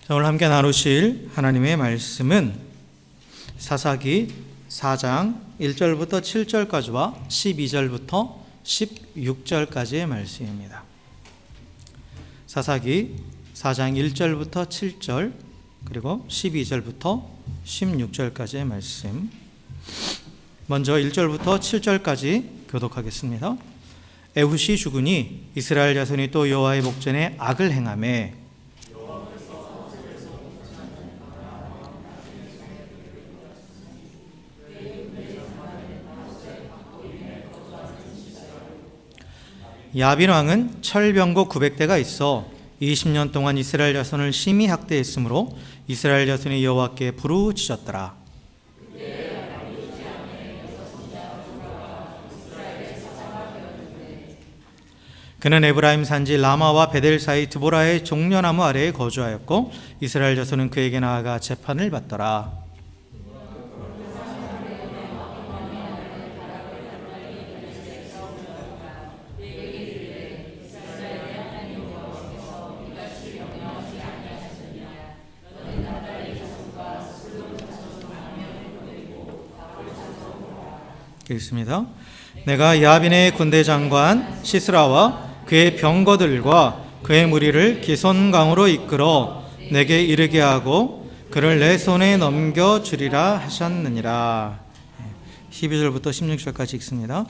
자, 오늘 함께 나누실 하나님의 말씀은 사사기 4장 1절부터 7절까지와 12절부터 16절까지의 말씀입니다. 사사기 4장 1절부터 7절 그리고 12절부터 16절까지의 말씀. 먼저 1절부터 7절까지 교독하겠습니다. 에훗이 죽으니 이스라엘 자손이 또 여호와의 목전에 악을 행하매 야빈 왕은 철병거 900대가 있어 20년 동안 이스라엘 자손을 심히 학대했으므로 이스라엘 자손이 여호와께 부르짖었더라. 그는 에브라임 산지 라마와 베델 사이 드보라의 종려나무 아래에 거주하였고 이스라엘 자손은 그에게 나아가 재판을 받더라. 읽습니다. 내가 야빈의 군대 장관 시스라와 그의 병거들과 그의 무리를 기손강으로 이끌어 내게 이르게 하고 그를 내 손에 넘겨주리라 하셨느니라. 12절부터 16절까지 읽습니다.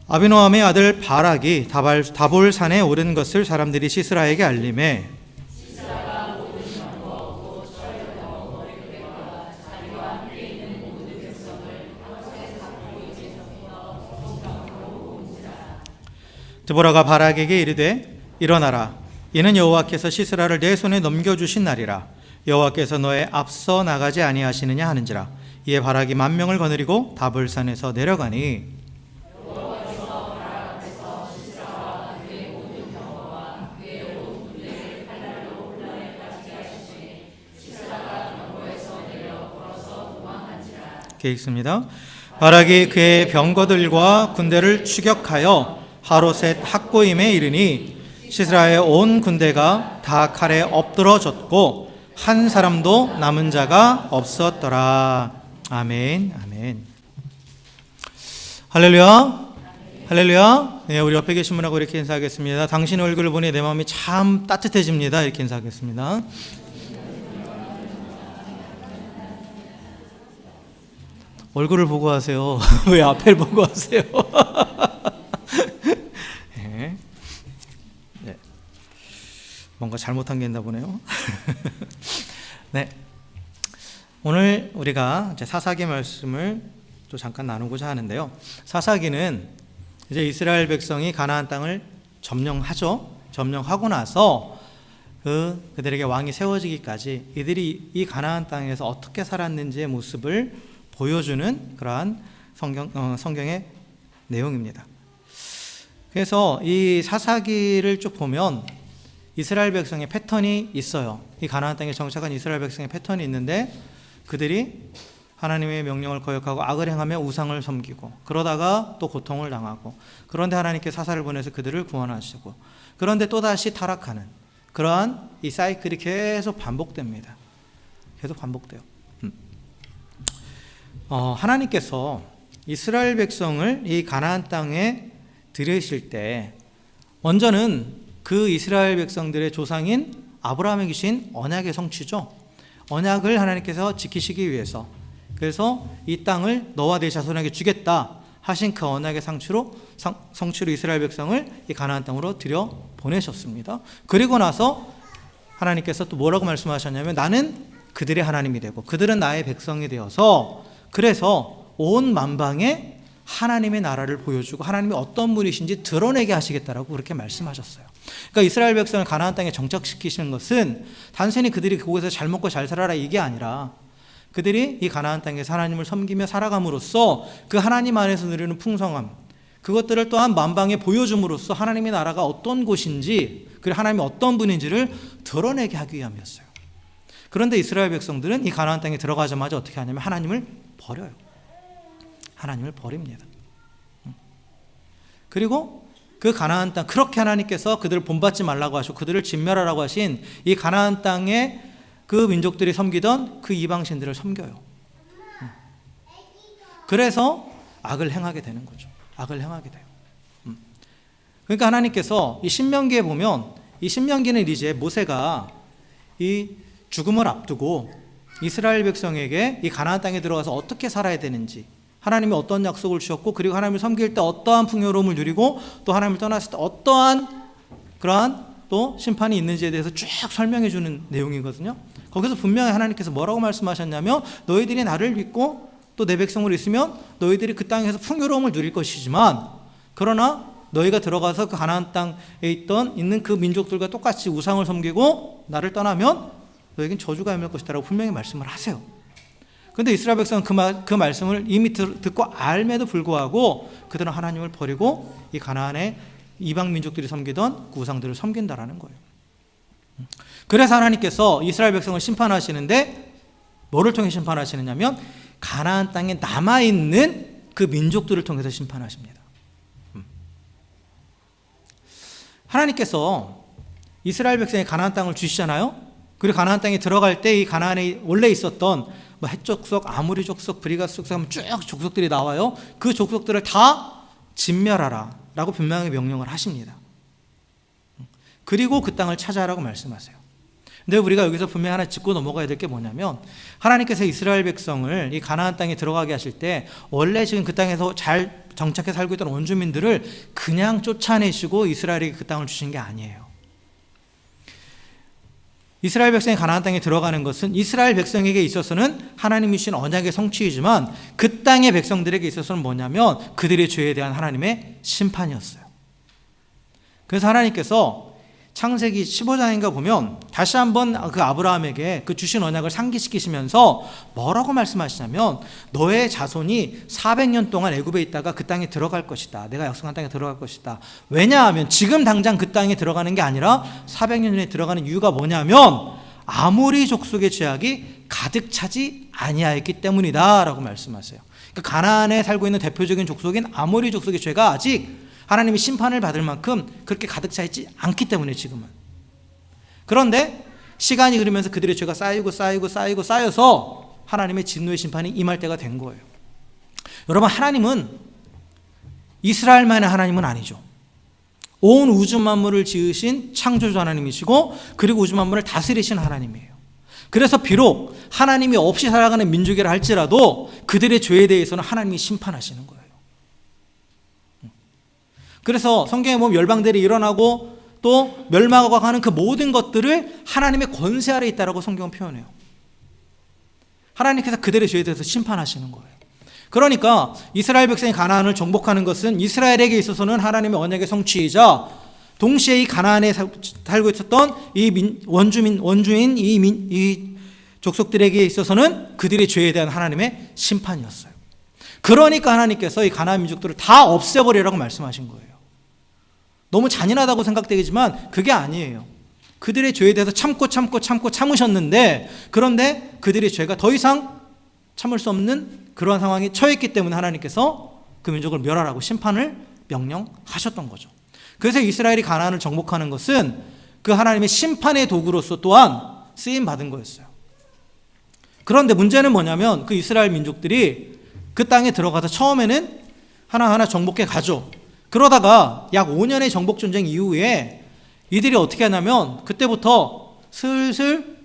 아비노함의 아들 바락이 다볼산에 오른 것을 사람들이 시스라에게 알림해 드보라가 바락에게 이르되 일어나라. 이는 여호와께서 시스라를 내 손에 넘겨주신 날이라. 여호와께서 너의 앞서 나가지 아니하시느냐 하는지라. 이에 바락이 10,000명을 거느리고 다볼산에서 내려가니 이렇게 읽습니다. 바락이 그의 병거들과 군대를 추격하여 하로셋 학고임에 이르니 시스라의 온 군대가 다 칼에 엎드러졌고 한 사람도 남은 자가 없었더라. 아멘. 아멘. 할렐루야. 할렐루야. 네, 우리 옆에 계신 분하고 이렇게 인사하겠습니다. 당신 얼굴을 보니 내 마음이 참 따뜻해집니다. 이렇게 인사하겠습니다. 얼굴을 보고 하세요. 왜 앞을 보고 하세요? 뭔가 잘못한 게 있나 보네요. 네, 오늘 우리가 이제 사사기 말씀을 또 잠깐 나누고자 하는데요. 사사기는 이제 이스라엘 백성이 가나안 땅을 점령하죠. 점령하고 나서 그들에게 왕이 세워지기까지 이들이 이 가나안 땅에서 어떻게 살았는지의 모습을 보여주는 그러한 성경의 내용입니다. 그래서 이 사사기를 쭉 보면 이스라엘 백성의 패턴이 있어요. 이 가나안 땅에 정착한 이스라엘 백성의 패턴이 있는데 그들이 하나님의 명령을 거역하고 악을 행하며 우상을 섬기고 그러다가 또 고통을 당하고 그런데 하나님께 사사를 보내서 그들을 구원하시고 그런데 또다시 타락하는 그러한 이 사이클이 계속 반복됩니다. 계속 반복돼요. 하나님께서 이스라엘 백성을 이 가나안 땅에 들이실 때 먼저는 그 이스라엘 백성들의 조상인 아브라함에 주신 언약의 성취죠. 언약을 하나님께서 지키시기 위해서 그래서 이 땅을 너와 네 자손에게 주겠다 하신 그 언약의 성취로 이스라엘 백성을 이 가나안 땅으로 들여 보내셨습니다. 그리고 나서 하나님께서 또 뭐라고 말씀하셨냐면 나는 그들의 하나님이 되고 그들은 나의 백성이 되어서 그래서 온 만방에 하나님의 나라를 보여주고 하나님이 어떤 분이신지 드러내게 하시겠다라고 그렇게 말씀하셨어요. 그러니까 이스라엘 백성을 가나안 땅에 정착시키시는 것은 단순히 그들이 그곳에서 잘 먹고 잘 살아라 이게 아니라 그들이 이 가나안 땅에서 하나님을 섬기며 살아감으로써 그 하나님 안에서 누리는 풍성함 그것들을 또한 만방에 보여줌으로써 하나님의 나라가 어떤 곳인지 그리고 하나님이 어떤 분인지를 드러내게 하기 위함이었어요. 그런데 이스라엘 백성들은 이 가나안 땅에 들어가자마자 어떻게 하냐면 하나님을 버려요. 하나님을 버립니다. 그리고 그 가나안 땅, 그렇게 하나님께서 그들을 본받지 말라고 하시고 그들을 진멸하라고 하신 이 가나안 땅에 그 민족들이 섬기던 그 이방신들을 섬겨요. 그래서 악을 행하게 되는 거죠. 악을 행하게 돼요. 그러니까 하나님께서 이 신명기에 보면, 이 신명기는 이제 모세가 이 죽음을 앞두고 이스라엘 백성에게 이 가나안 땅에 들어가서 어떻게 살아야 되는지, 하나님이 어떤 약속을 주셨고, 그리고 하나님을 섬길 때 어떠한 풍요로움을 누리고, 또 하나님을 떠났을 때 어떠한 그러한 또 심판이 있는지에 대해서 쭉 설명해 주는 내용이거든요. 거기서 분명히 하나님께서 뭐라고 말씀하셨냐면, 너희들이 나를 믿고 또 내 백성을 있으면 너희들이 그 땅에서 풍요로움을 누릴 것이지만, 그러나 너희가 들어가서 그 가나안 땅에 있는 그 민족들과 똑같이 우상을 섬기고 나를 떠나면 너에겐 저주가 임할 것이다 라고 분명히 말씀을 하세요. 그런데 이스라엘 백성은 그 말씀을 이미 듣고 알매도 불구하고 그들은 하나님을 버리고 이 가나안의 이방 민족들이 섬기던 그 우상들을 섬긴다라는 거예요. 그래서 하나님께서 이스라엘 백성을 심판하시는데 뭐를 통해 심판하시느냐면 가나안 땅에 남아있는 그 민족들을 통해서 심판하십니다. 하나님께서 이스라엘 백성에 가나안 땅을 주시잖아요. 그리고 가나안 땅에 들어갈 때 이 가나안에 원래 있었던 헷 족속, 아모리 족속, 브리가스 족속 하면 쭉 족속들이 나와요. 그 족속들을 다 진멸하라 라고 분명히 명령을 하십니다. 그리고 그 땅을 차지하라고 말씀하세요. 근데 우리가 여기서 분명히 하나 짚고 넘어가야 될 게 뭐냐면, 하나님께서 이스라엘 백성을 이 가나안 땅에 들어가게 하실 때 원래 지금 그 땅에서 잘 정착해 살고 있던 원주민들을 그냥 쫓아내시고 이스라엘에게 그 땅을 주신 게 아니에요. 이스라엘 백성이 가나안 땅에 들어가는 것은 이스라엘 백성에게 있어서는 하나님이 주신 언약의 성취이지만 그 땅의 백성들에게 있어서는 뭐냐면 그들의 죄에 대한 하나님의 심판이었어요. 그래서 하나님께서 창세기 15장인가 보면 다시 한번 그 아브라함에게 그 주신 언약을 상기시키시면서 뭐라고 말씀하시냐면, 너의 자손이 400년 동안 애굽에 있다가 그 땅에 들어갈 것이다. 내가 약속한 땅에 들어갈 것이다. 왜냐하면 지금 당장 그 땅에 들어가는 게 아니라 400년 전에 들어가는 이유가 뭐냐면 아모리 족속의 죄악이 가득 차지 아니하였기 때문이다 라고 말씀하세요. 그러니까 가나안에 살고 있는 대표적인 족속인 아모리 족속의 죄가 아직 하나님이 심판을 받을 만큼 그렇게 가득 차 있지 않기 때문에 지금은. 그런데 시간이 흐르면서 그들의 죄가 쌓여서 하나님의 진노의 심판이 임할 때가 된 거예요. 여러분, 하나님은 이스라엘만의 하나님은 아니죠. 온 우주 만물을 지으신 창조주 하나님이시고 그리고 우주 만물을 다스리신 하나님이에요. 그래서 비록 하나님이 없이 살아가는 민족이라 할지라도 그들의 죄에 대해서는 하나님이 심판하시는 거예요. 그래서 성경에 보면 멸망들이 일어나고 또 멸망하고 가는 그 모든 것들을 하나님의 권세 아래 있다라고 성경은 표현해요. 하나님께서 그들의 죄에 대해서 심판하시는 거예요. 그러니까 이스라엘 백성이 가나안을 정복하는 것은 이스라엘에게 있어서는 하나님의 언약의 성취이자 동시에 이 가나안에 살고 있었던 이 원주인 이 족속들에게 있어서는 그들의 죄에 대한 하나님의 심판이었어요. 그러니까 하나님께서 이 가나안 민족들을 다 없애버리라고 말씀하신 거예요. 너무 잔인하다고 생각되지만 그게 아니에요. 그들의 죄에 대해서 참으셨는데, 그런데 그들의 죄가 더 이상 참을 수 없는 그러한 상황에 처했기 때문에 하나님께서 그 민족을 멸하라고 심판을 명령하셨던 거죠. 그래서 이스라엘이 가나안을 정복하는 것은 그 하나님의 심판의 도구로서 또한 쓰임 받은 거였어요. 그런데 문제는 뭐냐면 그 이스라엘 민족들이 그 땅에 들어가서 처음에는 하나하나 정복해 가죠. 그러다가 약 5년의 정복 전쟁 이후에 이들이 어떻게 하냐면 그때부터 슬슬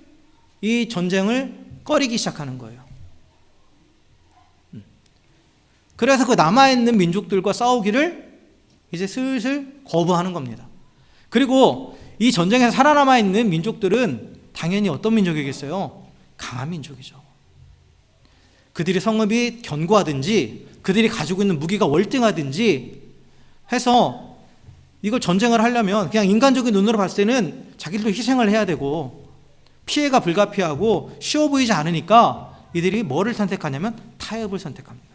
이 전쟁을 꺼리기 시작하는 거예요. 그래서 그 남아있는 민족들과 싸우기를 이제 슬슬 거부하는 겁니다. 그리고 이 전쟁에서 살아남아있는 민족들은 당연히 어떤 민족이겠어요? 강한 민족이죠. 그들의 성읍이 견고하든지 그들이 가지고 있는 무기가 월등하든지 해서 이걸 전쟁을 하려면 그냥 인간적인 눈으로 봤을 때는 자기들도 희생을 해야 되고 피해가 불가피하고 쉬워 보이지 않으니까 이들이 뭐를 선택하냐면 타협을 선택합니다.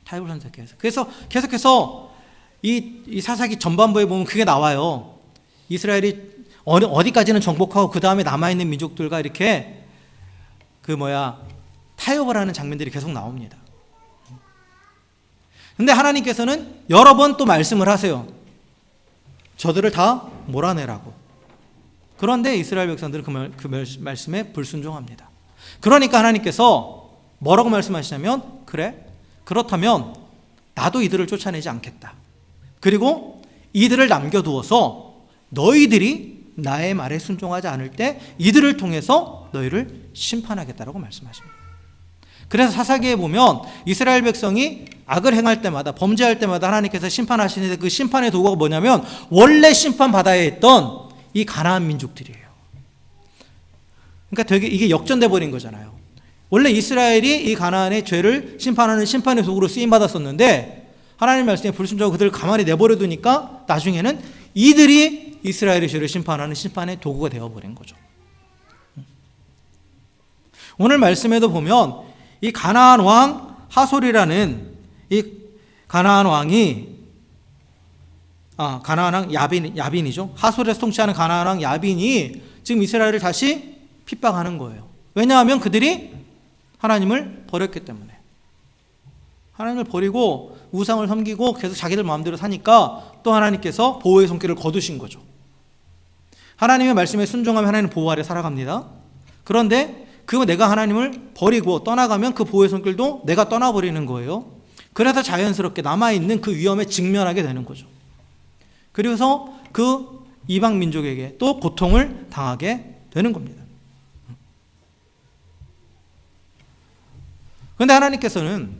타협을 선택해서. 그래서 계속해서 이 사사기 전반부에 보면 그게 나와요. 이스라엘이 어디까지는 정복하고 그 다음에 남아있는 민족들과 이렇게 타협을 하는 장면들이 계속 나옵니다. 근데 하나님께서는 여러 번 또 말씀을 하세요. 저들을 다 몰아내라고. 그런데 이스라엘 백성들은 그 말씀에 불순종합니다. 그러니까 하나님께서 뭐라고 말씀하시냐면, 그래, 그렇다면 나도 이들을 쫓아내지 않겠다. 그리고 이들을 남겨두어서 너희들이 나의 말에 순종하지 않을 때 이들을 통해서 너희를 심판하겠다라고 말씀하십니다. 그래서 사사기에 보면 이스라엘 백성이 악을 행할 때마다, 범죄할 때마다 하나님께서 심판하시는데, 그 심판의 도구가 뭐냐면 원래 심판받아야 했던 이 가나안 민족들이에요. 그러니까 되게 이게 역전돼 버린 거잖아요. 원래 이스라엘이 이 가나안의 죄를 심판하는 심판의 도구로 쓰임받았었는데, 하나님 말씀에 불순종하고 그들을 가만히 내버려 두니까 나중에는 이들이 이스라엘의 죄를 심판하는 심판의 도구가 되어버린 거죠. 오늘 말씀에도 보면 이 가나안 왕 하솔이라는 이 가나안 왕이 가나안 왕 야빈이죠. 하솔에서 통치하는 가나안 왕 야빈이 지금 이스라엘을 다시 핍박하는 거예요. 왜냐하면 그들이 하나님을 버렸기 때문에. 하나님을 버리고 우상을 섬기고 계속 자기들 마음대로 사니까 또 하나님께서 보호의 손길을 거두신 거죠. 하나님의 말씀에 순종하면 하나님은 보호 아래 살아갑니다. 그런데 내가 하나님을 버리고 떠나가면 그 보호의 손길도 내가 떠나버리는 거예요. 그래서 자연스럽게 남아있는 그 위험에 직면하게 되는 거죠. 그래서 그 이방 민족에게 또 고통을 당하게 되는 겁니다. 그런데 하나님께서는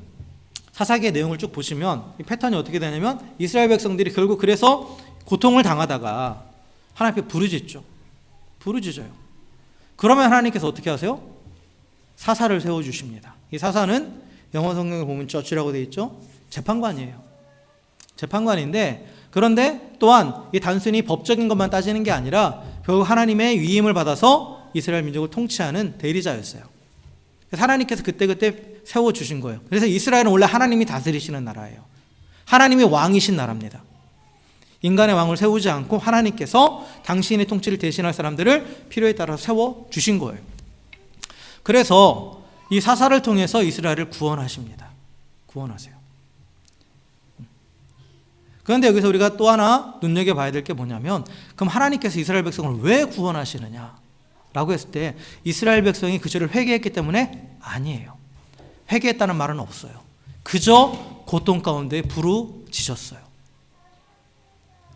사사기의 내용을 쭉 보시면 이 패턴이 어떻게 되냐면, 이스라엘 백성들이 결국 그래서 고통을 당하다가 하나님 앞에 부르짖어요. 그러면 하나님께서 어떻게 하세요? 사사를 세워주십니다. 이 사사는 영어 성경에 보면 저치라고 되어 있죠. 재판관이에요. 재판관인데, 그런데 또한 이 단순히 법적인 것만 따지는 게 아니라 결국 하나님의 위임을 받아서 이스라엘 민족을 통치하는 대리자였어요. 그래서 하나님께서 그때 세워주신 거예요. 그래서 이스라엘은 원래 하나님이 다스리시는 나라예요. 하나님이 왕이신 나라입니다. 인간의 왕을 세우지 않고 하나님께서 당신의 통치를 대신할 사람들을 필요에 따라서 세워주신 거예요. 그래서 이 사사를 통해서 이스라엘을 구원하십니다. 구원하세요. 그런데 여기서 우리가 또 하나 눈여겨봐야 될 게 뭐냐면, 그럼 하나님께서 이스라엘 백성을 왜 구원하시느냐 라고 했을 때, 이스라엘 백성이 그 죄를 회개했기 때문에 아니에요. 회개했다는 말은 없어요. 그저 고통 가운데 부르짖었어요.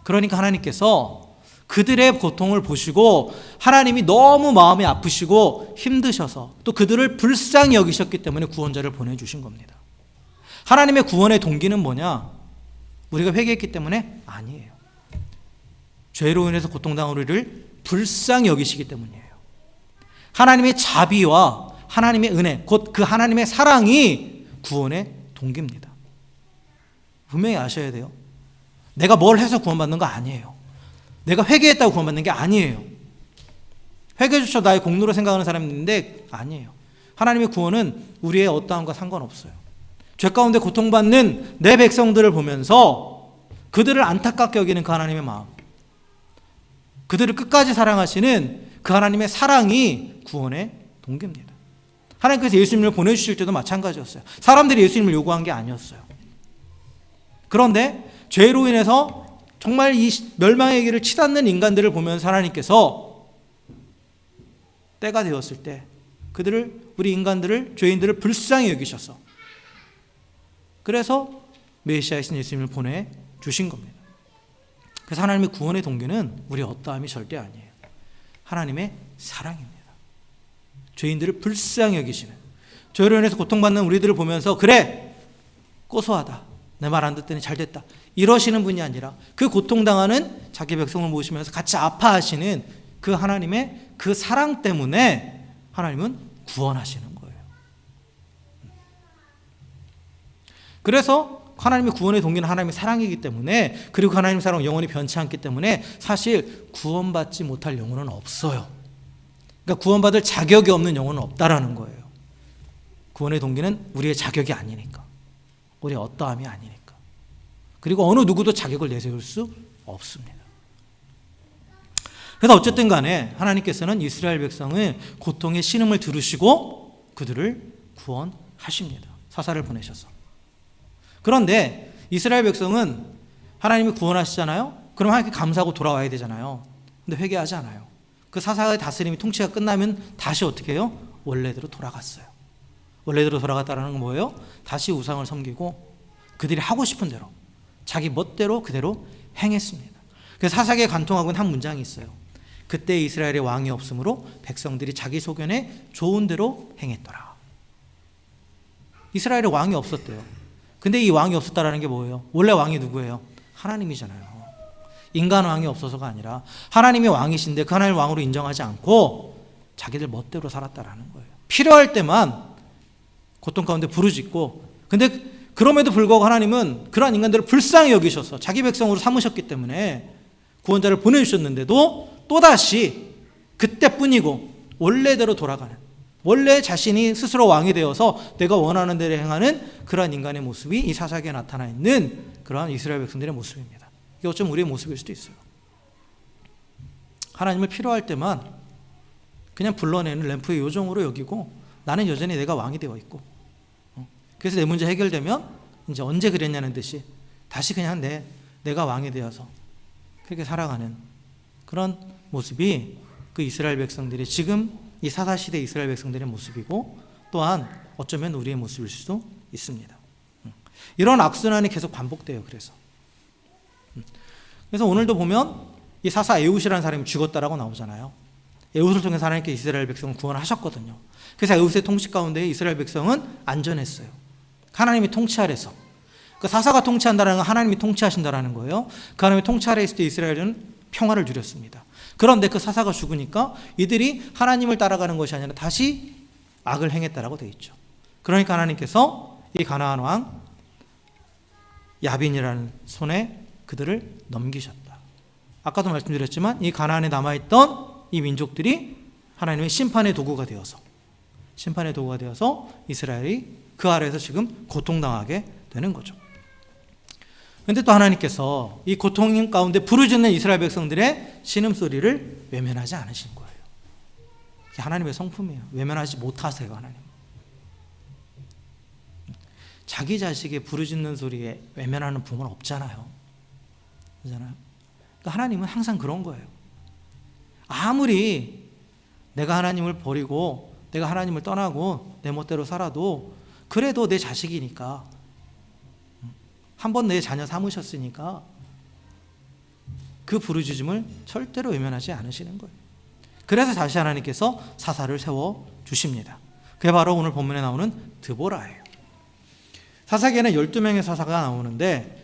그러니까 하나님께서 그들의 고통을 보시고 하나님이 너무 마음이 아프시고 힘드셔서 또 그들을 불쌍히 여기셨기 때문에 구원자를 보내주신 겁니다. 하나님의 구원의 동기는 뭐냐? 우리가 회개했기 때문에 아니에요. 죄로 인해서 고통당한 우리를 불쌍히 여기시기 때문이에요. 하나님의 자비와 하나님의 은혜, 곧 그 하나님의 사랑이 구원의 동기입니다. 분명히 아셔야 돼요. 내가 뭘 해서 구원받는 거 아니에요. 내가 회개했다고 구원받는 게 아니에요. 회개조차 나의 공로로 생각하는 사람이 있는데 아니에요. 하나님의 구원은 우리의 어떠함과 상관없어요. 죄 가운데 고통받는 내 백성들을 보면서 그들을 안타깝게 여기는 그 하나님의 마음, 그들을 끝까지 사랑하시는 그 하나님의 사랑이 구원의 동기입니다. 하나님께서 예수님을 보내주실 때도 마찬가지였어요. 사람들이 예수님을 요구한 게 아니었어요. 그런데 죄로 인해서 정말 이 멸망의 길을 치닫는 인간들을 보면서 하나님께서 때가 되었을 때 우리 인간들을, 죄인들을 불쌍히 여기셔서 그래서 메시아이신 예수님을 보내주신 겁니다. 그래서 하나님의 구원의 동기는 우리의 어떠함이 절대 아니에요. 하나님의 사랑입니다. 죄인들을 불쌍히 여기시는, 죄로 인해서 고통받는 우리들을 보면서 그래, 고소하다, 내 말 안 듣더니 잘 됐다, 이러시는 분이 아니라 그 고통당하는 자기 백성을 모시면서 같이 아파하시는 그 하나님의 그 사랑 때문에 하나님은 구원하시는 거예요. 그래서 하나님의 구원의 동기는 하나님의 사랑이기 때문에, 그리고 하나님의 사랑은 영원히 변치 않기 때문에 사실 구원받지 못할 영혼은 없어요. 그러니까 구원받을 자격이 없는 영혼은 없다라는 거예요. 구원의 동기는 우리의 자격이 아니니까, 우리의 어떠함이 아니니까, 그리고 어느 누구도 자격을 내세울 수 없습니다. 그래서 어쨌든 간에 하나님께서는 이스라엘 백성의 고통의 신음을 들으시고 그들을 구원하십니다. 사사를 보내셔서. 그런데 이스라엘 백성은 하나님이 구원하시잖아요. 그럼 하나님께 감사하고 돌아와야 되잖아요. 근데 회개하지 않아요. 그 사사의 다스림이 통치가 끝나면 다시 어떻게 해요? 원래대로 돌아갔어요. 원래대로 돌아갔다는 건 뭐예요? 다시 우상을 섬기고 그들이 하고 싶은 대로 자기 멋대로 그대로 행했습니다. 그래서 사사기에 관통하고 있는 한 문장이 있어요. 그때 이스라엘의 왕이 없으므로 백성들이 자기 소견에 좋은 대로 행했더라. 이스라엘에 왕이 없었대요. 근데 이 왕이 없었다라는 게 뭐예요? 원래 왕이 누구예요? 하나님이잖아요. 인간 왕이 없어서가 아니라 하나님이 왕이신데 그 하나님을 왕으로 인정하지 않고 자기들 멋대로 살았다라는 거예요. 필요할 때만 고통 가운데 부르짖고, 근데 그럼에도 불구하고 하나님은 그러한 인간들을 불쌍히 여기셔서 자기 백성으로 삼으셨기 때문에 구원자를 보내주셨는데도 또다시 그때뿐이고 원래대로 돌아가는, 원래 자신이 스스로 왕이 되어서 내가 원하는 대로 행하는 그러한 인간의 모습이 이 사사기에 나타나 있는 그러한 이스라엘 백성들의 모습입니다. 이게 어쩌면 우리의 모습일 수도 있어요. 하나님을 필요할 때만 그냥 불러내는 램프의 요정으로 여기고 나는 여전히 내가 왕이 되어 있고, 그래서 내 문제 해결되면 이제 언제 그랬냐는 듯이 다시 그냥 내가 왕이 되어서 그렇게 살아가는 그런 모습이 그 이스라엘 백성들이 지금 이 사사시대 이스라엘 백성들의 모습이고, 또한 어쩌면 우리의 모습일 수도 있습니다. 이런 악순환이 계속 반복돼요. 그래서 오늘도 보면 이 사사 에훗이라는 사람이 죽었다라고 나오잖아요. 에훗을 통해서 하나님께 이스라엘 백성을 구원하셨거든요. 그래서 에훗의 통치 가운데 이스라엘 백성은 안전했어요. 하나님이 통치 아래서. 그 사사가 통치한다는 건 하나님이 통치하신다라는 거예요. 그 하나님이 통치 아래에 있을 때 이스라엘은 평화를 누렸습니다. 그런데 그 사사가 죽으니까 이들이 하나님을 따라가는 것이 아니라 다시 악을 행했다라고 되어 있죠. 그러니까 하나님께서 이 가나안 왕 야빈이라는 손에 그들을 넘기셨다. 아까도 말씀드렸지만 이 가나안에 남아있던 이 민족들이 하나님의 심판의 도구가 되어서 이스라엘이 그 아래에서 지금 고통당하게 되는 거죠. 그런데 또 하나님께서 이 고통 가운데 부르짖는 이스라엘 백성들의 신음소리를 외면하지 않으신 거예요. 이게 하나님의 성품이에요. 외면하지 못하세요. 하나님. 자기 자식의 부르짖는 소리에 외면하는 부모는 없잖아요. 그렇잖아요. 그러니까 하나님은 항상 그런 거예요. 아무리 내가 하나님을 버리고 내가 하나님을 떠나고 내 멋대로 살아도 그래도 내 자식이니까, 한번 내 자녀 삼으셨으니까 그 부르짖음을 절대로 외면하지 않으시는 거예요. 그래서 다시 하나님께서 사사를 세워주십니다. 그게 바로 오늘 본문에 나오는 드보라예요. 사사기에는 12명의 사사가 나오는데,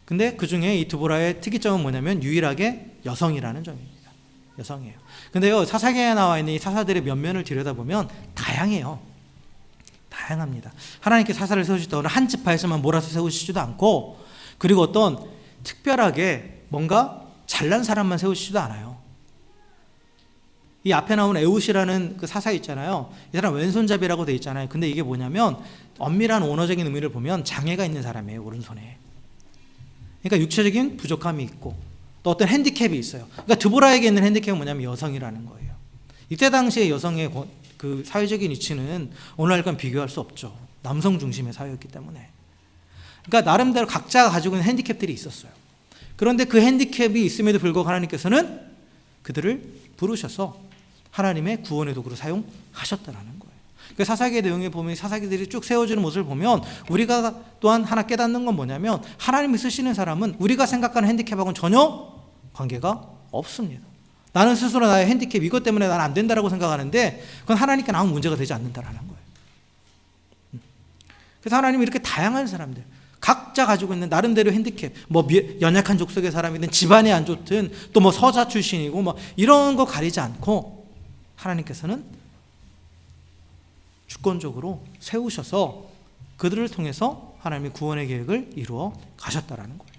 근데 그 중에 이 드보라의 특이점은 뭐냐면 유일하게 여성이라는 점입니다. 여성이에요. 근데요, 사사기에 나와 있는 이 사사들의 면면을 들여다보면 다양합니다. 하나님께 사사를 세우시다고는 한 지파에서만 몰아서 세우시지도 않고, 그리고 어떤 특별하게 뭔가 잘난 사람만 세우시지도 않아요. 이 앞에 나온 에훗이라는 그 사사 있잖아요. 이 사람 왼손잡이라고 돼 있잖아요. 근데 이게 뭐냐면 엄밀한 언어적인 의미를 보면 장애가 있는 사람이에요. 오른손에. 그러니까 육체적인 부족함이 있고 또 어떤 핸디캡이 있어요. 그러니까 드보라에게 있는 핸디캡은 뭐냐면 여성이라는 거예요. 이때 당시에 여성의 그 사회적인 위치는 오늘날과는 비교할 수 없죠. 남성 중심의 사회였기 때문에. 그러니까 나름대로 각자가 가지고 있는 핸디캡들이 있었어요. 그런데 그 핸디캡이 있음에도 불구하고 하나님께서는 그들을 부르셔서 하나님의 구원의 도구로 사용하셨다는 거예요. 그 사사기의 내용에 보면 사사기들이 쭉 세워지는 모습을 보면 우리가 또한 하나 깨닫는 건 뭐냐면 하나님이 쓰시는 사람은 우리가 생각하는 핸디캡하고는 전혀 관계가 없습니다. 나는 스스로 나의 핸디캡 이것 때문에 나는 안 된다라고 생각하는데 그건 하나님께 아무 문제가 되지 않는다라는 거예요. 그래서 하나님이 이렇게 다양한 사람들 각자 가지고 있는 나름대로 핸디캡, 뭐 연약한 족속의 사람이든 집안이 안 좋든 또 뭐 서자 출신이고 뭐 이런 거 가리지 않고 하나님께서는 주권적으로 세우셔서 그들을 통해서 하나님의 구원의 계획을 이루어 가셨다라는 거예요.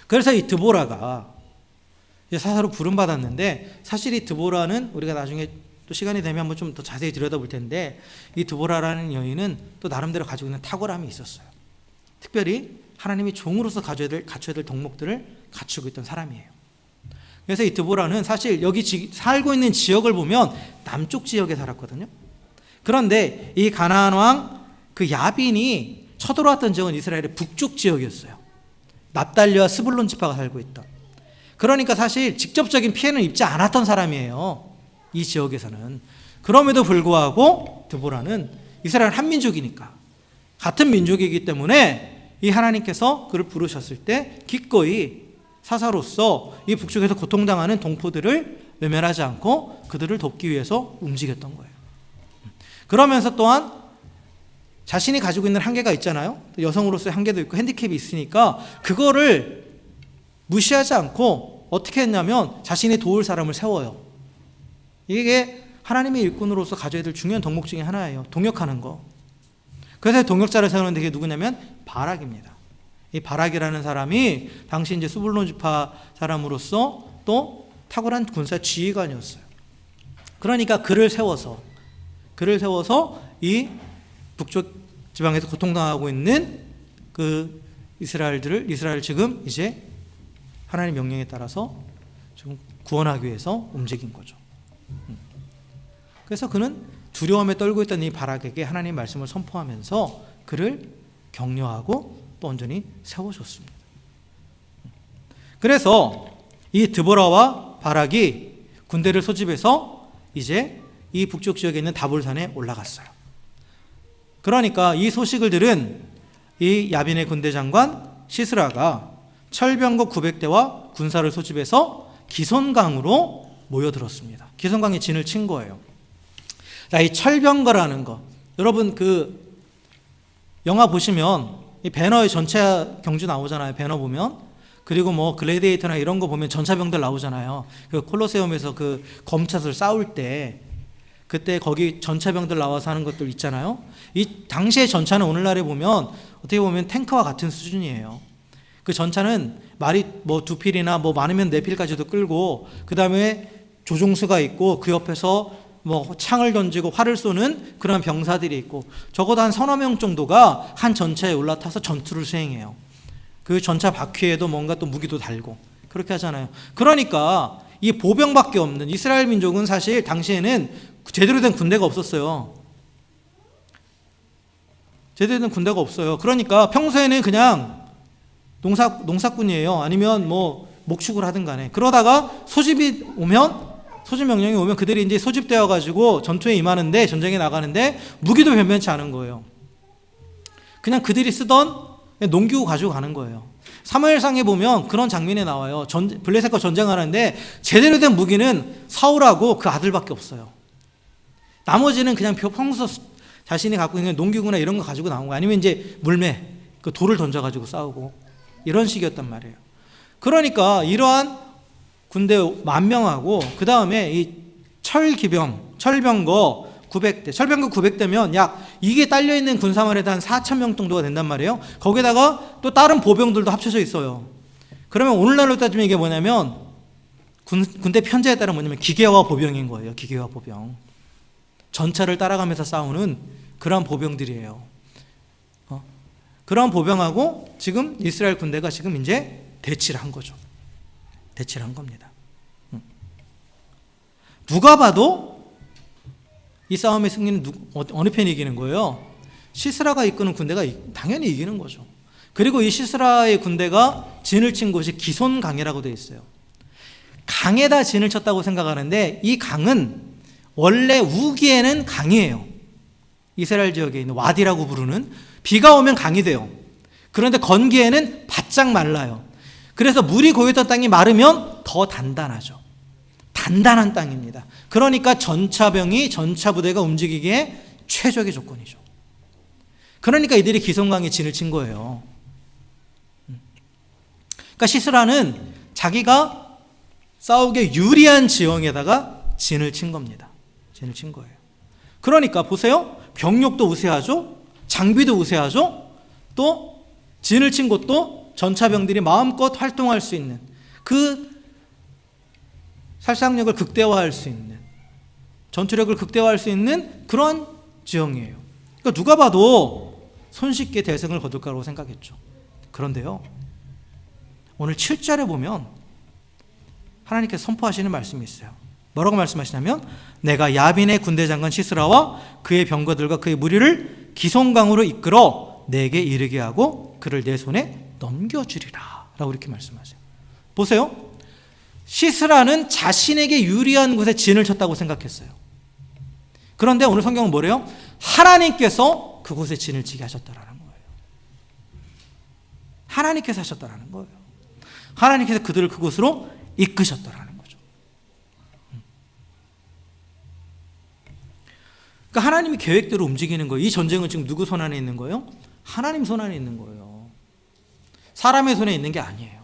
그래서 이 드보라가 사사로 부름받았는데, 사실 이 드보라는 우리가 나중에 또 시간이 되면 한번 좀 더 자세히 들여다볼 텐데, 이 드보라라는 여인은 또 나름대로 가지고 있는 탁월함이 있었어요. 특별히 하나님이 종으로서 갖춰야 될 덕목들을 갖추고 있던 사람이에요. 그래서 이 드보라는 사실 여기 살고 있는 지역을 보면 남쪽 지역에 살았거든요. 그런데 이 가나안 왕 그 야빈이 쳐들어왔던 지역은 이스라엘의 북쪽 지역이었어요. 납달리와 스불론 지파가 살고 있던. 그러니까 사실 직접적인 피해는 입지 않았던 사람이에요. 이 지역에서는. 그럼에도 불구하고 드보라는 이스라엘 한민족이니까, 같은 민족이기 때문에 이 하나님께서 그를 부르셨을 때 기꺼이 사사로서 이 북쪽에서 고통당하는 동포들을 외면하지 않고 그들을 돕기 위해서 움직였던 거예요. 그러면서 또한 자신이 가지고 있는 한계가 있잖아요. 여성으로서의 한계도 있고 핸디캡이 있으니까 그거를 무시하지 않고 어떻게 했냐면 자신이 도울 사람을 세워요. 이게 하나님의 일꾼으로서 가져야 될 중요한 덕목 중에 하나예요. 동역하는 거. 그래서 동역자를 세우는데 그게 누구냐면 바락입니다. 이 바락이라는 사람이 당시 이제 스불론 지파 사람으로서 또 탁월한 군사 지휘관이었어요. 그러니까 그를 세워서 이 북쪽 지방에서 고통당하고 있는 그 이스라엘 지금 이제 하나님의 명령에 따라서 지금 구원하기 위해서 움직인 거죠. 그래서 그는 두려움에 떨고 있던 이 바락에게 하나님의 말씀을 선포하면서 그를 격려하고 또 온전히 세워줬습니다. 그래서 이 드보라와 바락이 군대를 소집해서 이제 이 북쪽 지역에 있는 다볼산에 올라갔어요. 그러니까 이 소식을 들은 이 야빈의 군대 장관 시스라가 철병거 900대와 군사를 소집해서 기손강으로 모여들었습니다. 기손강에 진을 친 거예요. 자, 이 철병거라는 거, 여러분 그 영화 보시면 이 배너의 전차 경주 나오잖아요. 배너 보면. 그리고 뭐 글래디에이터나 이런 거 보면 전차병들 나오잖아요. 그 콜로세움에서 그 검찰을 싸울 때 그때 거기 전차병들 나와서 하는 것들 있잖아요. 이 당시의 전차는 오늘날에 보면 어떻게 보면 탱크와 같은 수준이에요. 그 전차는 말이 뭐 2필이나 뭐 많으면 4필까지도 끌고 그 다음에 조종수가 있고 그 옆에서 뭐 창을 던지고 활을 쏘는 그런 병사들이 있고 적어도 한 서너 명 정도가 한 전차에 올라타서 전투를 수행해요. 그 전차 바퀴에도 뭔가 또 무기도 달고 그렇게 하잖아요. 그러니까 이 보병밖에 없는 이스라엘 민족은 사실 당시에는 제대로 된 군대가 없었어요. 제대로 된 군대가 없어요. 그러니까 평소에는 그냥 농사꾼이에요. 아니면 뭐 목축을 하든 간에. 그러다가 소집 명령이 오면 그들이 이제 소집되어 가지고 전투에 임하는데, 전쟁에 나가는데 무기도 변변치 않은 거예요. 그냥 그들이 쓰던 농기구 가지고 가는 거예요. 사무엘상에 보면 그런 장면이 나와요. 블레셋과 전쟁하는데 제대로 된 무기는 사울하고 그 아들밖에 없어요. 나머지는 그냥 평소 자신이 갖고 있는 농기구나 이런 거 가지고 나온 거, 아니면 이제 물매, 그 돌을 던져가지고 싸우고 이런 식이었단 말이에요. 그러니까 이러한 군대 10,000명하고 그 다음에 이 철병거 900대, 철병거 900대면 약 이게 딸려있는 군사만 해도 한 4,000명 정도가 된단 말이에요. 거기다가 또 다른 보병들도 합쳐져 있어요. 그러면 오늘날로 따지면 이게 뭐냐면 군대 편제에 따른 뭐냐면 기계화 보병인 거예요. 기계화 보병. 전차를 따라가면서 싸우는 그런 보병들이에요. 그런 보병하고 지금 이스라엘 군대가 지금 이제 대치를 한 거죠. 대치를 한 겁니다. 누가 봐도 이 싸움의 승리는 어느 편이 이기는 거예요? 시스라가 이끄는 군대가 당연히 이기는 거죠. 그리고 이 시스라의 군대가 진을 친 곳이 기손강이라고 되어 있어요. 강에다 진을 쳤다고 생각하는데 이 강은 원래 우기에는 강이에요. 이스라엘 지역에 있는 와디라고 부르는, 비가 오면 강이 돼요. 그런데 건기에는 바짝 말라요. 그래서 물이 고였던 땅이 마르면 더 단단하죠. 단단한 땅입니다. 그러니까 전차 부대가 움직이기에 최적의 조건이죠. 그러니까 이들이 기손강에 진을 친 거예요. 그러니까 시스라는 자기가 싸우기에 유리한 지형에다가 진을 친 겁니다. 진을 친 거예요. 그러니까 보세요. 병력도 우세하죠. 장비도 우세하죠. 또 진을 친 곳도 전차병들이 마음껏 활동할 수 있는, 그 살상력을 극대화할 수 있는, 전투력을 극대화할 수 있는 그런 지형이에요. 그러니까 누가 봐도 손쉽게 대승을 거둘 거라고 생각했죠. 그런데요, 오늘 7절에 보면 하나님께서 선포하시는 말씀이 있어요. 뭐라고 말씀하시냐면, 내가 야빈의 군대 장관 시스라와 그의 병거들과 그의 무리를 기손강으로 이끌어 내게 이르게 하고 그를 내 손에 넘겨주리라 라고 이렇게 말씀하세요. 보세요. 시스라는 자신에게 유리한 곳에 진을 쳤다고 생각했어요. 그런데 오늘 성경은 뭐래요? 하나님께서 그곳에 진을 치게 하셨다라는 거예요. 하나님께서 하셨다라는 거예요. 하나님께서 그들을 그곳으로 이끄셨다라는 거죠. 그러니까 하나님이 계획대로 움직이는 거예요. 이 전쟁은 지금 누구 손 안에 있는 거예요? 하나님 손 안에 있는 거예요. 사람의 손에 있는 게 아니에요.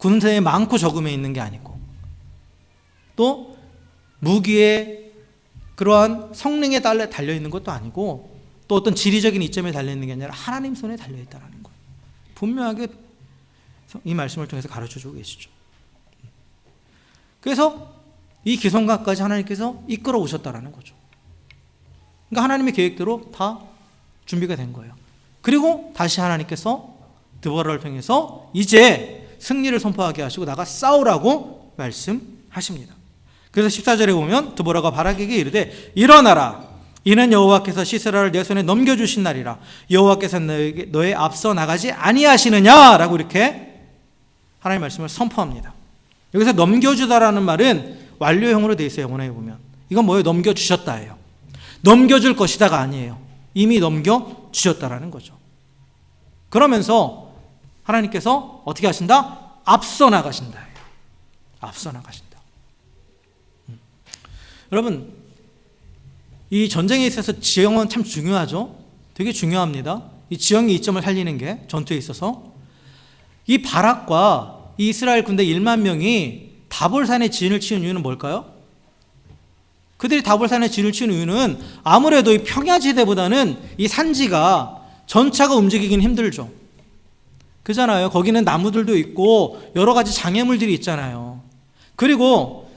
군대에 많고 적음에 있는 게 아니고, 또 무기의 그러한 성능에 달려 있는 것도 아니고, 또 어떤 지리적인 이점에 달려 있는 게 아니라 하나님 손에 달려 있다는 거예요. 분명하게 이 말씀을 통해서 가르쳐주고 계시죠. 그래서 이 기성각까지 하나님께서 이끌어 오셨다라는 거죠. 그러니까 하나님의 계획대로 다 준비가 된 거예요. 그리고 다시 하나님께서 드보라를 통해서 이제 승리를 선포하게 하시고 나가 싸우라고 말씀하십니다. 그래서 14절에 보면 드보라가 바락에게 이르되 일어나라, 이는 여호와께서 시스라를 내 손에 넘겨주신 날이라. 여호와께서 너의 앞서 나가지 아니하시느냐라고 이렇게 하나님의 말씀을 선포합니다. 여기서 넘겨주다라는 말은 완료형으로 되어 있어요. 원어에 보면 이건 뭐예요? 넘겨주셨다예요. 넘겨줄 것이다가 아니에요. 이미 넘겨주셨다라는 거죠. 그러면서 하나님께서 어떻게 하신다? 앞서 나가신다. 앞서 나가신다. 여러분, 이 전쟁에 있어서 지형은 참 중요하죠. 되게 중요합니다. 이 지형의 이점을 살리는 게 전투에 있어서. 이 바락과 이 이스라엘 군대 1만 명이 다볼산에 진을 치는 이유는 뭘까요? 그들이 다볼산에 진을 치는 이유는 아무래도 이 평야지대보다는 이 산지가 전차가 움직이긴 힘들죠. 그잖아요. 거기는 나무들도 있고 여러 가지 장애물들이 있잖아요. 그리고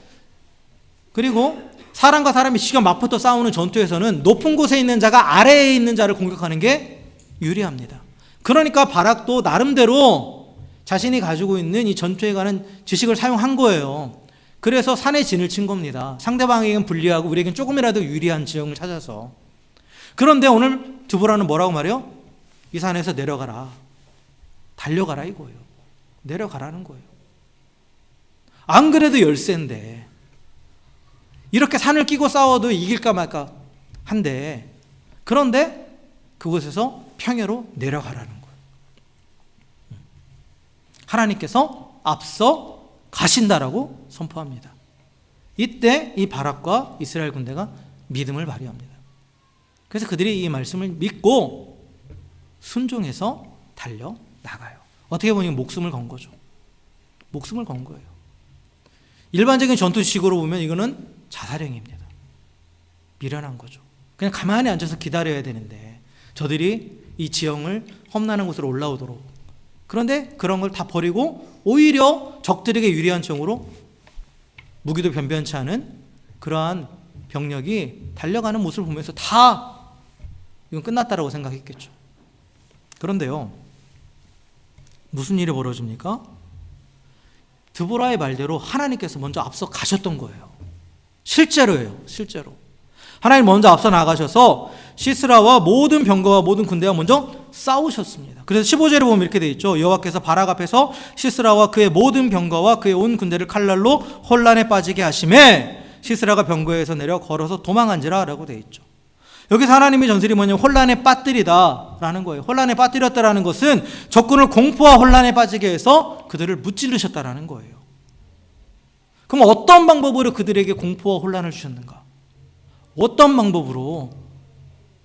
사람과 사람이 지가 맞붙어 싸우는 전투에서는 높은 곳에 있는 자가 아래에 있는 자를 공격하는 게 유리합니다. 그러니까 바락도 나름대로 자신이 가지고 있는 이 전투에 관한 지식을 사용한 거예요. 그래서 산에 진을 친 겁니다. 상대방에게는 불리하고 우리에게는 조금이라도 유리한 지형을 찾아서. 그런데 오늘 드보라는 뭐라고 말해요? 이 산에서 내려가라. 달려가라 이거예요. 내려가라는 거예요. 안 그래도 열세인데 이렇게 산을 끼고 싸워도 이길까 말까 한데, 그런데 그곳에서 평야로 내려가라는 거예요. 하나님께서 앞서 가신다라고 선포합니다. 이때 이 바락과 이스라엘 군대가 믿음을 발휘합니다. 그래서 그들이 이 말씀을 믿고 순종해서 달려나가요. 어떻게 보면 목숨을 건 거죠. 목숨을 건 거예요. 일반적인 전투식으로 보면 이거는 자살행위입니다. 미련한 거죠. 그냥 가만히 앉아서 기다려야 되는데 저들이 이 지형을 험난한 곳으로 올라오도록, 그런데 그런 걸 다 버리고 오히려 적들에게 유리한 지형으로 무기도 변변치 않은 그러한 병력이 달려가는 모습을 보면서 다 이건 끝났다라고 생각했겠죠. 그런데요, 무슨 일이 벌어집니까? 드보라의 말대로 하나님께서 먼저 앞서 가셨던 거예요. 실제로예요. 실제로 하나님 먼저 앞서 나가셔서 시스라와 모든 병거와 모든 군대와 먼저 싸우셨습니다. 그래서 15절에 보면 이렇게 되어 있죠. 여호와께서 바락 앞에서 시스라와 그의 모든 병거와 그의 온 군대를 칼날로 혼란에 빠지게 하심에 시스라가 병거에서 내려 걸어서 도망한지라 라고 되어 있죠. 여기서 하나님의 전술이 뭐냐면 혼란에 빠뜨리다라는 거예요. 혼란에 빠뜨렸다라는 것은 적군을 공포와 혼란에 빠지게 해서 그들을 무찌르셨다라는 거예요. 그럼 어떤 방법으로 그들에게 공포와 혼란을 주셨는가? 어떤 방법으로?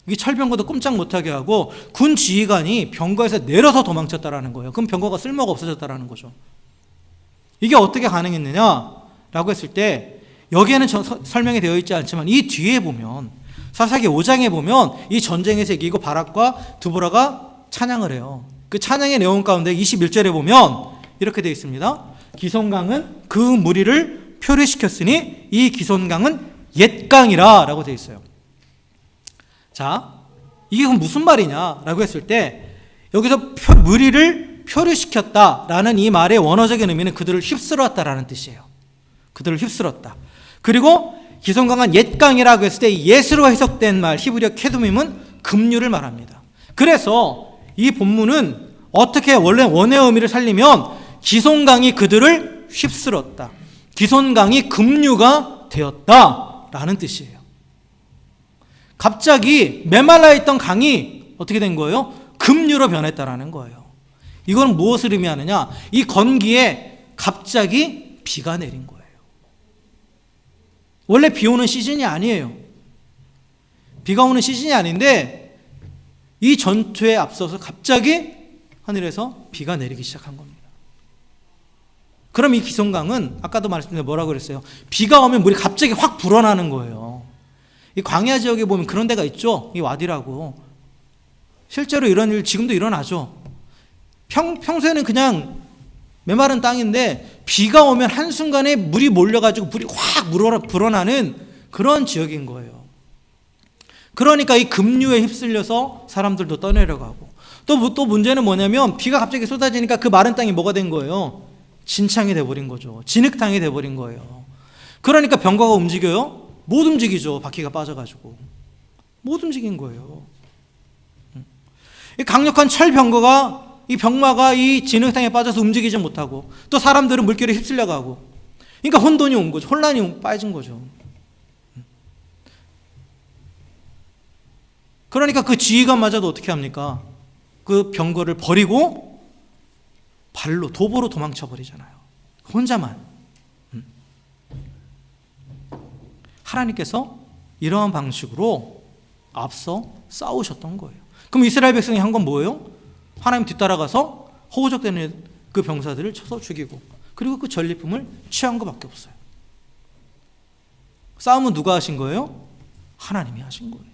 이게 철병거도 꼼짝 못하게 하고 군 지휘관이 병거에서 내려서 도망쳤다라는 거예요. 그럼 병거가 쓸모가 없어졌다라는 거죠. 이게 어떻게 가능했느냐라고 했을 때 여기에는 설명이 되어 있지 않지만 이 뒤에 보면 사사기 5장에 보면 이 전쟁에서 이기고 바락과 드보라가 찬양을 해요. 그 찬양의 내용 가운데 21절에 보면 이렇게 되어 있습니다. 기손강은 그 무리를 표류시켰으니 이 기손강은 옛강이라 라고 되어 있어요. 자, 이게 무슨 말이냐 라고 했을 때 여기서 무리를 표류시켰다라는 이 말의 원어적인 의미는 그들을 휩쓸었다라는 뜻이에요. 그들을 휩쓸었다. 그리고 기손강은 옛강이라고 했을 때 옛으로 해석된 말 히브리어 케두밈은 급류를 말합니다. 그래서 이 본문은 어떻게 원래 원의 의미를 살리면 기손강이 그들을 휩쓸었다. 기손강이 급류가 되었다라는 뜻이에요. 갑자기 메말라 있던 강이 어떻게 된 거예요? 급류로 변했다라는 거예요. 이건 무엇을 의미하느냐? 이 건기에 갑자기 비가 내린 거예요. 원래 비 오는 시즌이 아니에요. 비가 오는 시즌이 아닌데 이 전투에 앞서서 갑자기 하늘에서 비가 내리기 시작한 겁니다. 그럼 이 기손강은 아까도 말씀드린 뭐라고 그랬어요? 비가 오면 물이 갑자기 확 불어나는 거예요. 이 광야 지역에 보면 그런 데가 있죠. 이 와디라고. 실제로 이런 일 지금도 일어나죠. 평소에는 그냥 메마른 땅인데 비가 오면 한순간에 물이 몰려가지고 물이 확 불어나는 그런 지역인 거예요. 그러니까 이 급류에 휩쓸려서 사람들도 떠내려가고 또 문제는 뭐냐면 비가 갑자기 쏟아지니까 그 마른 땅이 뭐가 된 거예요? 진창이 돼버린 거죠. 진흙탕이 돼버린 거예요. 그러니까 병거가 움직여요? 못 움직이죠. 바퀴가 빠져가지고 못 움직인 거예요. 이 강력한 철 병거가 이 병마가 이 진흙탕에 빠져서 움직이지 못하고 또 사람들은 물결에 휩쓸려가고 그러니까 혼돈이 온 거죠. 혼란이 빠진 거죠. 그러니까 그 지휘관마저도 어떻게 합니까? 그 병거를 버리고 발로 도보로 도망쳐 버리잖아요. 혼자만. 하나님께서 이러한 방식으로 앞서 싸우셨던 거예요. 그럼 이스라엘 백성이 한 건 뭐예요? 하나님 뒤따라가서 허우적대는 그 병사들을 쳐서 죽이고 그리고 그 전리품을 취한 것밖에 없어요. 싸움은 누가 하신 거예요? 하나님이 하신 거예요.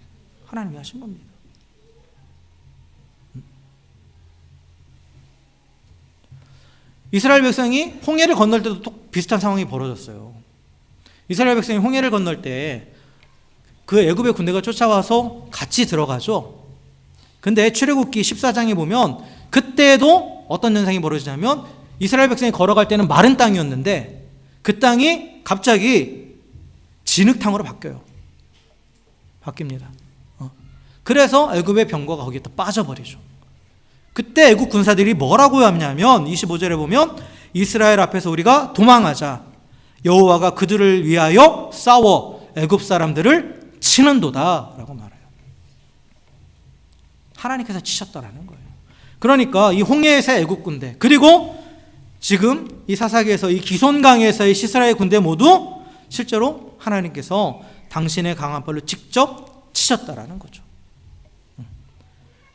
하나님이 하신 겁니다. 이스라엘 백성이 홍해를 건널 때도 또 비슷한 상황이 벌어졌어요. 이스라엘 백성이 홍해를 건널 때 그 애굽의 군대가 쫓아와서 같이 들어가죠. 근데 출애굽기 14장에 보면 그때도 어떤 현상이 벌어지냐면 이스라엘 백성이 걸어갈 때는 마른 땅이었는데 그 땅이 갑자기 진흙탕으로 바뀝니다. 그래서 애굽의 병거가 거기에 또 빠져버리죠. 그때 애굽 군사들이 뭐라고 하냐면 25절에 보면 이스라엘 앞에서 우리가 도망하자. 여호와가 그들을 위하여 싸워 애굽 사람들을 치는도다 라고 말해요. 하나님께서 치셨다라는 거예요. 그러니까 이 홍해에서의 애굽 군대 그리고 지금 이 사사기에서 이 기손강에서의 이스라엘 군대 모두 실제로 하나님께서 당신의 강한 발로 직접 치셨다라는 거죠.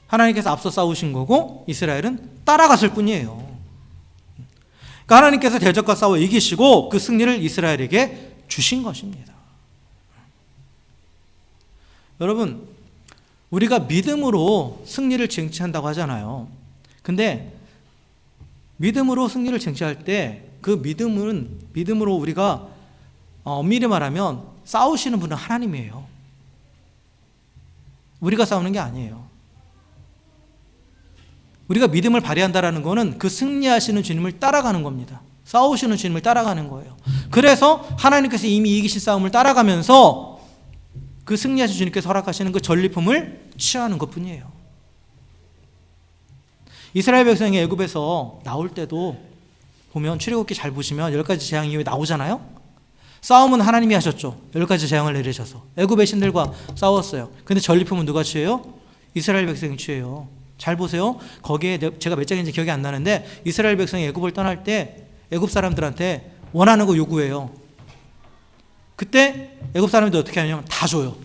하나님께서 앞서 싸우신 거고 이스라엘은 따라갔을 뿐이에요. 그러니까 하나님께서 대적과 싸워 이기시고 그 승리를 이스라엘에게 주신 것입니다. 여러분, 우리가 믿음으로 승리를 쟁취한다고 하잖아요. 근데 믿음으로 승리를 쟁취할 때 그 믿음으로 우리가 엄밀히 말하면 싸우시는 분은 하나님이에요. 우리가 싸우는 게 아니에요. 우리가 믿음을 발휘한다라는 것은 그 승리하시는 주님을 따라가는 겁니다. 싸우시는 주님을 따라가는 거예요. 그래서 하나님께서 이미 이기신 싸움을 따라가면서 그 승리하신 주님께서 허락하시는 그 전리품을 취하는 것뿐이에요. 이스라엘 백성이 애굽에서 나올 때도 보면 출애굽기 잘 보시면 10가지 재앙 이후에 나오잖아요. 싸움은 하나님이 하셨죠. 10가지 재앙을 내리셔서 애굽의 신들과 싸웠어요. 근데 전리품은 누가 취해요? 이스라엘 백성이 취해요. 잘 보세요. 거기에 제가 몇 장인지 기억이 안 나는데 이스라엘 백성이 애굽을 떠날 때 애굽 사람들한테 원하는 거 요구해요. 그때 애굽 사람들이 어떻게 하냐면 다 줘요.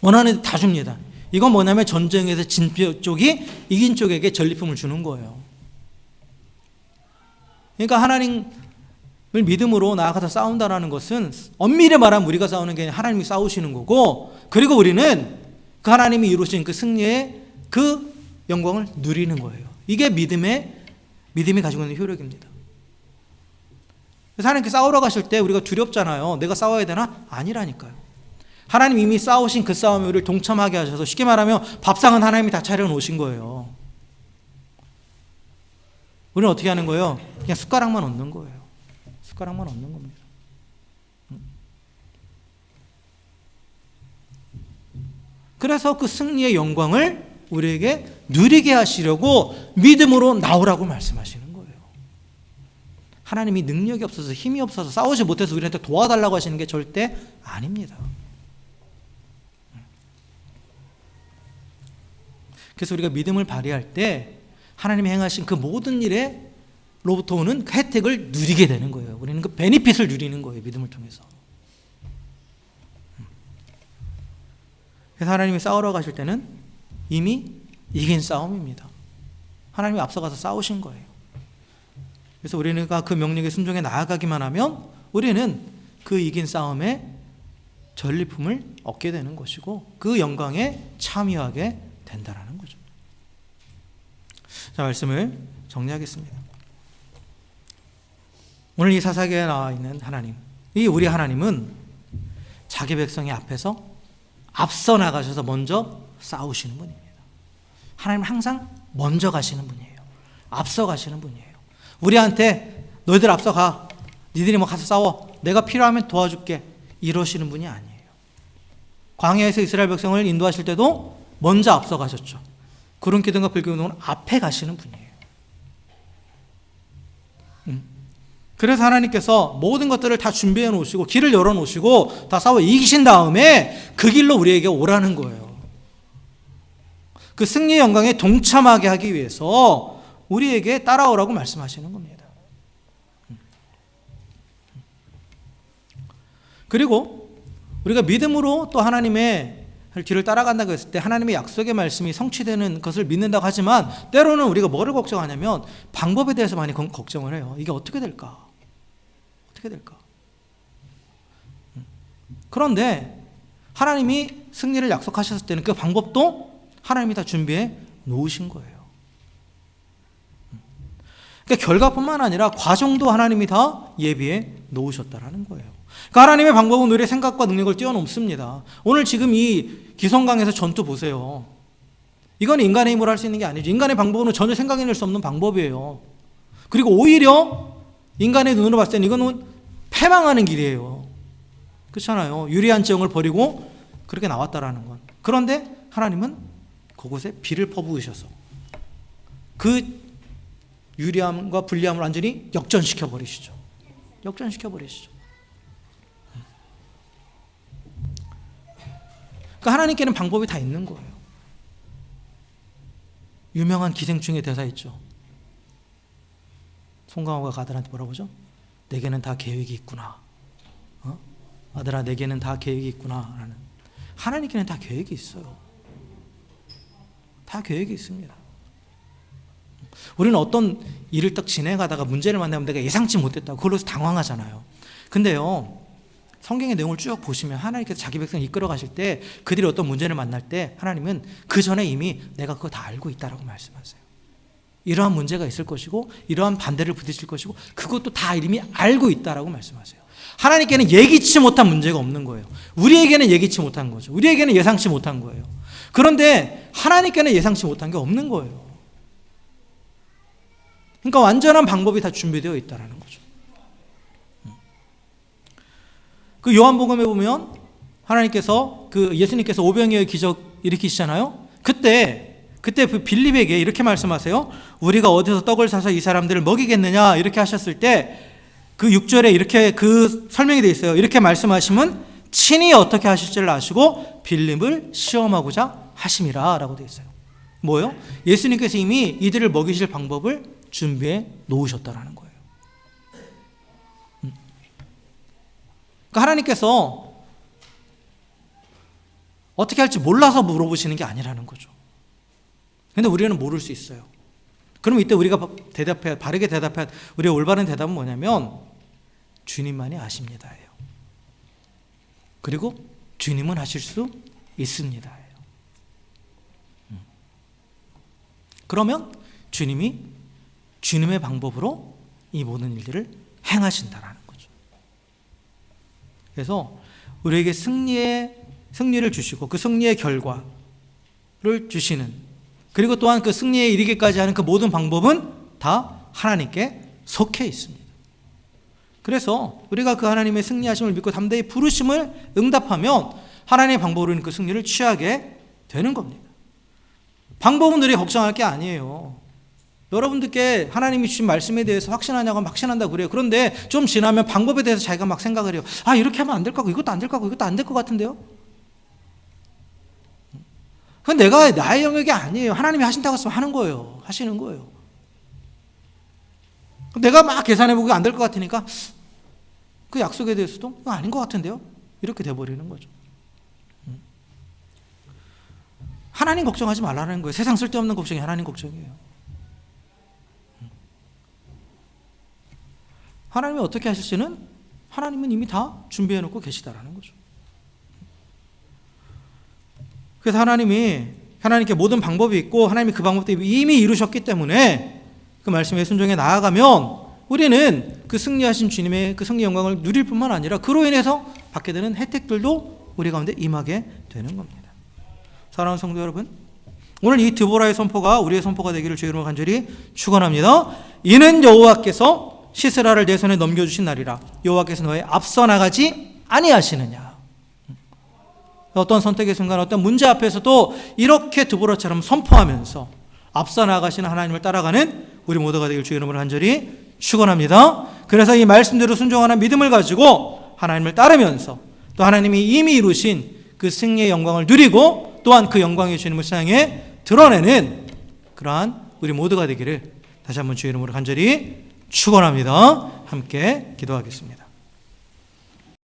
원하는 다 줍니다. 이건 뭐냐면 전쟁에서 진 쪽이 이긴 쪽에게 전리품을 주는 거예요. 그러니까 하나님을 믿음으로 나아가서 싸운다는 것은 엄밀히 말하면 우리가 싸우는 게 아니라 하나님이 싸우시는 거고 그리고 우리는 그 하나님이 이루신 그 승리의 그 영광을 누리는 거예요. 이게 믿음이 가지고 있는 효력입니다. 그래서 하나님께 싸우러 가실 때 우리가 두렵잖아요. 내가 싸워야 되나? 아니라니까요. 하나님 이미 싸우신 그 싸움에 우리를 동참하게 하셔서 쉽게 말하면 밥상은 하나님이 다 차려놓으신 거예요. 우리는 어떻게 하는 거예요? 그냥 숟가락만 얹는 거예요. 숟가락만 얹는 겁니다. 그래서 그 승리의 영광을 우리에게 누리게 하시려고 믿음으로 나오라고 말씀하시는 거예요. 하나님이 능력이 없어서 힘이 없어서 싸우지 못해서 우리한테 도와달라고 하시는 게 절대 아닙니다. 그래서 우리가 믿음을 발휘할 때 하나님이 행하신 그 모든 일에로부터 오는 그 혜택을 누리게 되는 거예요. 우리는 그 베니핏을 누리는 거예요. 믿음을 통해서. 그래서 하나님이 싸우러 가실 때는 이미 이긴 싸움입니다. 하나님이 앞서가서 싸우신 거예요. 그래서 우리가 그 명령에 순종해 나아가기만 하면 우리는 그 이긴 싸움에 전리품을 얻게 되는 것이고 그 영광에 참여하게 된다라는 거죠. 자, 말씀을 정리하겠습니다. 오늘 이 사사기에 나와 있는 하나님, 이 우리 하나님은 자기 백성의 앞에서 앞서 나가셔서 먼저 싸우시는 분입니다. 하나님은 항상 먼저 가시는 분이에요. 앞서 가시는 분이에요. 우리한테 너희들 앞서 가, 니들이 뭐 가서 싸워, 내가 필요하면 도와줄게, 이러시는 분이 아니에요. 광야에서 이스라엘 백성을 인도하실 때도 먼저 앞서 가셨죠. 구름 기둥과 불 기둥은 앞에 가시는 분이에요. 그래서 하나님께서 모든 것들을 다 준비해 놓으시고 길을 열어 놓으시고 다 싸워 이기신 다음에 그 길로 우리에게 오라는 거예요. 그 승리의 영광에 동참하게 하기 위해서 우리에게 따라오라고 말씀하시는 겁니다. 그리고 우리가 믿음으로 또 하나님의 길을 따라간다고 했을 때 하나님의 약속의 말씀이 성취되는 것을 믿는다고 하지만 때로는 우리가 뭐를 걱정하냐면 방법에 대해서 많이 걱정을 해요. 이게 어떻게 될까? 어떻게 될까? 그런데 하나님이 승리를 약속하셨을 때는 그 방법도 하나님이 다 준비해 놓으신 거예요. 그러니까 결과뿐만 아니라 과정도 하나님이 다 예비해 놓으셨다라는 거예요. 그러니까 하나님의 방법은 우리의 생각과 능력을 뛰어넘습니다. 오늘 지금 이 기성강에서 전투 보세요. 이건 인간의 힘으로 할 수 있는 게 아니죠. 인간의 방법은 전혀 생각해낼 수 없는 방법이에요. 그리고 오히려 인간의 눈으로 봤을 때는 이거는 패망하는 길이에요. 그렇잖아요. 유리한 지형을 버리고 그렇게 나왔다라는 건. 그런데 하나님은 그곳에 비를 퍼부으셔서 그 유리함과 불리함을 완전히 역전시켜 버리시죠. 역전시켜 버리시죠. 그러니까 하나님께는 방법이 다 있는 거예요. 유명한 기생충의 대사 있죠. 송강호가 아들한테 뭐라고 하죠? 내게는 다 계획이 있구나. 아들아, 내게는 다 계획이 있구나. 라는. 하나님께는 다 계획이 있어요. 다 계획이 있습니다. 우리는 어떤 일을 딱 진행하다가 문제를 만나면 내가 예상치 못했다고 그걸로 당황하잖아요. 근데요, 성경의 내용을 쭉 보시면 하나님께서 자기 백성을 이끌어 가실 때 그들이 어떤 문제를 만날 때 하나님은 그 전에 이미 내가 그거 다 알고 있다라고 말씀하세요. 이러한 문제가 있을 것이고 이러한 반대를 부딪힐 것이고 그것도 다 이미 알고 있다라고 말씀하세요. 하나님께는 예기치 못한 문제가 없는 거예요. 우리에게는 예기치 못한 거죠. 우리에게는 예상치 못한 거예요. 그런데 하나님께는 예상치 못한 게 없는 거예요. 그러니까 완전한 방법이 다 준비되어 있다라는 거죠. 그 요한복음에 보면 하나님께서 그 예수님께서 오병이어의 기적 일으키시잖아요. 그때 그 빌립에게 이렇게 말씀하세요. 우리가 어디서 떡을 사서 이 사람들을 먹이겠느냐 이렇게 하셨을 때 그 6절에 이렇게 그 설명이 되어 있어요. 이렇게 말씀하시면 친히 어떻게 하실지를 아시고 빌립을 시험하고자 하심이라 라고 되어 있어요. 뭐요? 예수님께서 이미 이들을 먹이실 방법을 준비해 놓으셨다라는 거예요. 그러니까 하나님께서 어떻게 할지 몰라서 물어보시는 게 아니라는 거죠. 근데 우리는 모를 수 있어요. 그럼 이때 우리가 바르게 대답해야 우리의 올바른 대답은 뭐냐면 주님만이 아십니다예요. 그리고 주님은 하실 수 있습니다예요. 그러면 주님이 주님의 방법으로 이 모든 일들을 행하신다라는 거죠. 그래서 우리에게 승리를 주시고 그 승리의 결과를 주시는, 그리고 또한 그 승리에 이르기까지 하는 그 모든 방법은 다 하나님께 속해 있습니다. 그래서 우리가 그 하나님의 승리하심을 믿고 담대히 부르심을 응답하면 하나님의 방법으로는 그 승리를 취하게 되는 겁니다. 방법은 우리가 걱정할 게 아니에요. 여러분들께 하나님이 주신 말씀에 대해서 확신하냐고 하면 확신한다고 그래요. 그런데 좀 지나면 방법에 대해서 자기가 막 생각을 해요. 이렇게 하면 안 될 것 같고, 이것도 안 될 것 같고, 이것도 안 될 것 같은데요. 그건 내가 나의 영역이 아니에요. 하나님이 하신다고 했으면 하는 거예요. 하시는 거예요. 내가 막 계산해보고 안 될 것 같으니까 그 약속에 대해서도 아닌 것 같은데요. 이렇게 돼버리는 거죠. 하나님 걱정하지 말라는 거예요. 세상 쓸데없는 걱정이 하나님 걱정이에요. 하나님이 어떻게 하실지는 하나님은 이미 다 준비해놓고 계시다라는 거죠. 그래서 하나님께 모든 방법이 있고 하나님이 그 방법도 이미 이루셨기 때문에 그 말씀에 순종해 나아가면 우리는 그 승리하신 주님의 그 승리 영광을 누릴 뿐만 아니라 그로 인해서 받게 되는 혜택들도 우리 가운데 임하게 되는 겁니다. 사랑하는 성도 여러분, 오늘 이 드보라의 선포가 우리의 선포가 되기를 주의 이름으로 간절히 축원합니다. 이는 여호와께서 시스라를 내 손에 넘겨주신 날이라. 여호와께서 너의 앞서 나가지 아니하시느냐. 어떤 선택의 순간, 어떤 문제 앞에서도 이렇게 드보라처럼 선포하면서 앞서 나가시는 하나님을 따라가는 우리 모두가 되길 주의 이름으로 간절히 축원합니다. 그래서 이 말씀대로 순종하는 믿음을 가지고 하나님을 따르면서 또 하나님이 이미 이루신 그 승리의 영광을 누리고 또한 그 영광의 주님을 세상에 드러내는 그러한 우리 모두가 되기를 다시 한번 주의 이름으로 간절히 축원합니다. 함께 기도하겠습니다.